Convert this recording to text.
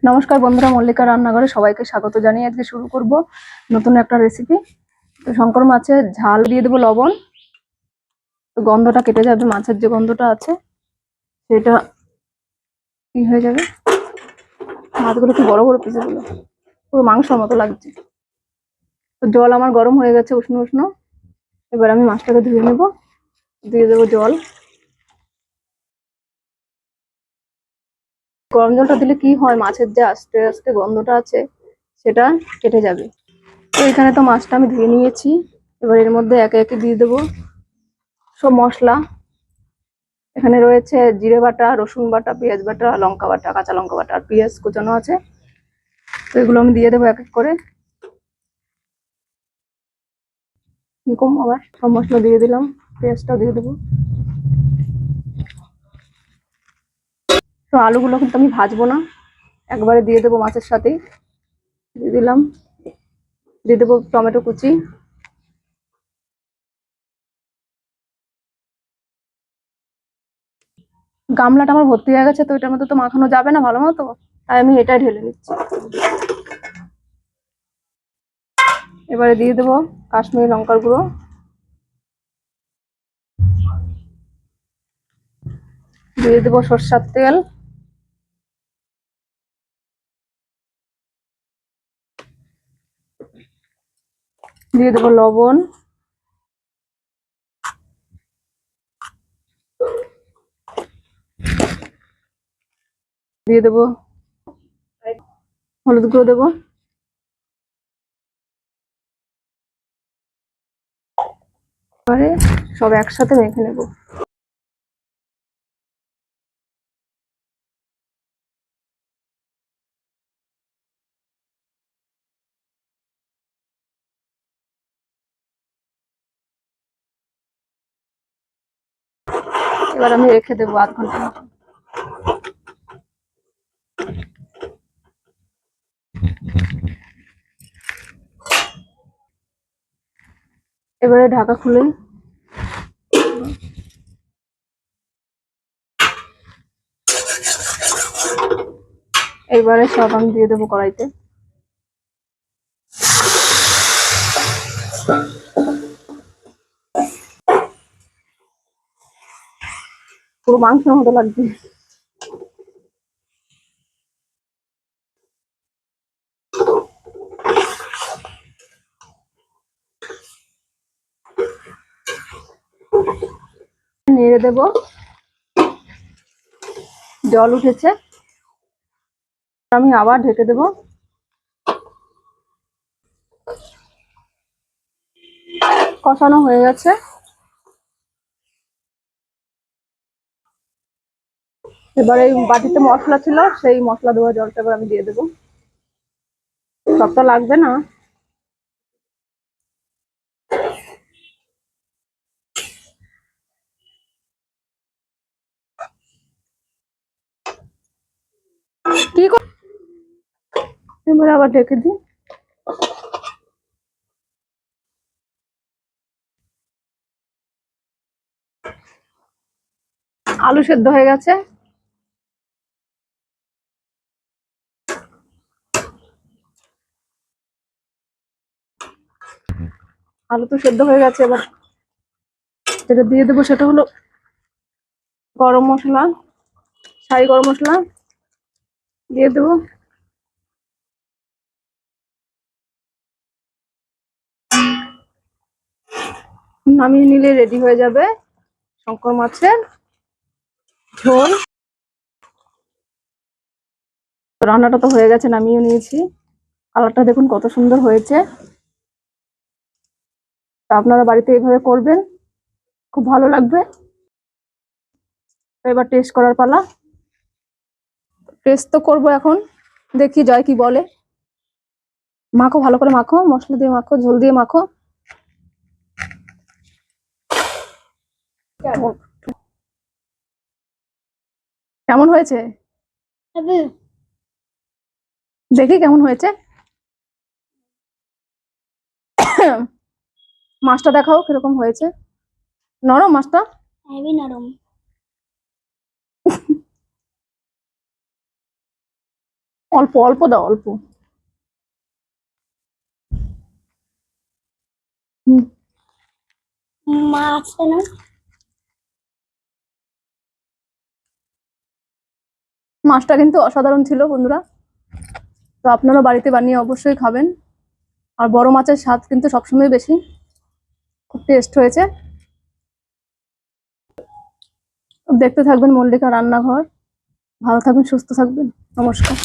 নমস্কার বন্ধুরা, মল্লিকা রান্নাঘরে সবাইকে স্বাগত জানিয়ে আজকে শুরু করব নতুন একটা রেসিপি। তো শঙ্কর মাছের ঝাল দিয়ে দেবো লবণ, তো গন্ধটা কেটে যাবে, মাছের যে গন্ধটা আছে সেটা কি হয়ে যাবে। মাছগুলো কি বড় বড় পিসেগুলো, পুরো মাংসের মতো লাগছে। তো জল আমার গরম হয়ে গেছে, উষ্ণ উষ্ণ। এবার আমি মাছটাকে ধুয়ে নেব, দিয়ে দেবো জল। গরম জলটা দিলে কি হয়, মাছের যে আস্তে আস্তে গন্ধটা আছে সেটা কেটে যাবে। তো এখানে তো মাছটা আমি ধুয়ে নিয়েছি। এবার এর মধ্যে একে একে দিয়ে দেবো সব মশলা। এখানে রয়েছে জিরে বাটা, রসুন বাটা, পেঁয়াজ বাটা, লঙ্কা বাটা, কাঁচা লঙ্কা বাটা আর পেঁয়াজ কুচানো আছে। তো এগুলো আমি দিয়ে দেবো এক এক করে। এরকম আবার সব মশলা দিয়ে দিলাম, পেঁয়াজটাও দিয়ে দেবো। তো আলুগুলো কিন্তু আমি ভাজবো না, একবারে দিয়ে দেবো মাছের সাথেই। দিয়ে দিলাম, দিয়ে দেবো টমেটো কুচি। গামলাটা আমার ভর্তি হয়ে গেছে, তো এটার মধ্যে তো মাখানো যাবে না ভালো মতো, তাই আমি এটাই ঢেলে নিচ্ছি। এবারে দিয়ে দেবো কাশ্মীরি লঙ্কার গুঁড়ো, দিয়ে দেবো সরষের তেল, দিয়ে দেবো লবণ, দিয়ে দেবো হলুদ গুঁড়ো দেবো। এবারে সব একসাথে মেখে নেবো। এবার আমি রেখে দেবো আধ ঘন্টা মতো। এবারে ঢাকা খুলে এবারে সব আমি দিয়ে দেবো কড়াইতে। পুরো মাংসের মতো লাগছে। নেড়ে দেবো, জল উঠেছে, আমি আবার ঢেকে দেবো। কষানো হয়ে গেছে। এবারে এই বাটিতে মশলা ছিল, সেই মশলা দেওয়া জলটা এবার আমি দিয়ে দেবো। সবটা লাগবে না। কি এবারে আবার ঢেকে দিই। আলু সেদ্ধ হয়ে গেছে। আলু তো সেদ্ধ হয়ে গেছে। এবার যেটা দিয়ে দেবো সেটা হলো গরম মশলা, শাহি গরম মশলা দিয়ে দেবো। নামিয়ে নিলে রেডি হয়ে যাবে শঙ্কর মাছের ঝোল। রান্নাটা তো হয়ে গেছে, নামিয়ে নিয়েছি। কালারটা দেখুন কত সুন্দর হয়েছে। তা আপনারা বাড়িতে এইভাবে করবেন, খুব ভালো লাগবে। এবার টেস্ট করার পালা। টেস্ট তো করবো এখন, দেখি জয় কি বলে। মাখো, ভালো করে মাখো, মশলা দিয়ে মাখো, ঝোল দিয়ে মাখো। কেমন হয়েছে দেখি, কেমন হয়েছে। মাছটা দেখাও কিরকম হয়েছে। নরম মাছটা, হেভি নরম। অল্প অল্প দাও, অল্প। হুম। মা আসছে না? মাছটা কিন্তু অসাধারণ ছিল বন্ধুরা, তো আপনারা বাড়িতে বানিয়ে অবশ্যই খাবেন। আর বড় মাছের স্বাদ কিন্তু সবসময় বেশি, খুব টেস্ট হয়েছে। দেখতে থাকবেন মল্লিকা রান্নাঘর। ভালো থাকবেন, সুস্থ থাকবেন। নমস্কার।